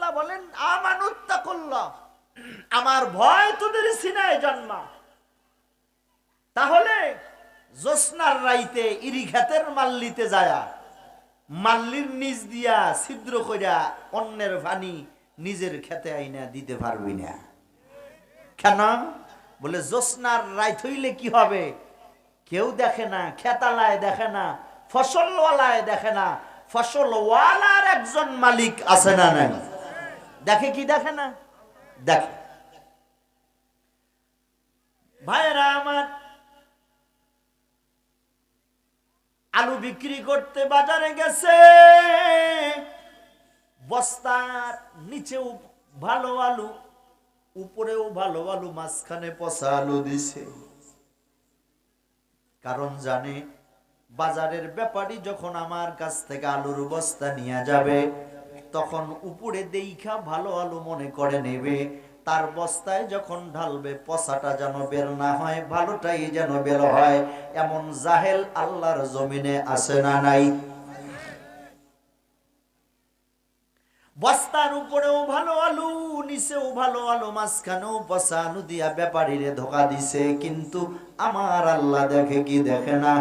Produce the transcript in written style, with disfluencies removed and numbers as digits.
আল্লাহ বলেন আমানুত্তাকুল্লাহ, আমার ভয় তোদের সিনায় জন্মা। তাহলে জ্যোৎস্নার রাইতে ইরি ক্ষেতের মাল্লিতে যায়া মাল্লির নিচ দিয়া ছিদ্র কইরা অন্যের পানি নিজের খেতে আইনা দিতে পারবি না। কেন? বলে জ্যোৎস্নার রাইত হইলে কি হবে? কেউ দেখে না, খেতালায় দেখে না, ফসলওয়ালায় দেখে না, ফসলওয়ালার একজন মালিক আছে না নাই? দেখে কি দেখে না? দেখে। ভাইরা আমার, আলু বিক্রি করতে বাজারে গেছে, বস্তার নিচেও ভালো আলু, উপরেও ভালো আলু, মাঝখানে পচা আলু দিছে। কারণ জানে বাজারের ব্যাপারী যখন আমার কাছ থেকে আলুর বস্তা নিয়ে যাবে, তখন উপরে দেইখা ভালো আলু মনে করে নেবে, তার বস্তায় যখন ঢালবে পচাটা যেন বের না হয়, ভালোটাই যেন বের হয়। এমন জাহেল আল্লাহর জমিনে আছে না নাই? বস্তার উপরেও ভালো আলু, নিচেও ভালো আলু, মাঝখানেও পচা আলু দিয়া ব্যাপারীরে ধোকা দিছে। কিন্তু আমার আল্লাহ দেখে কি দেখে না?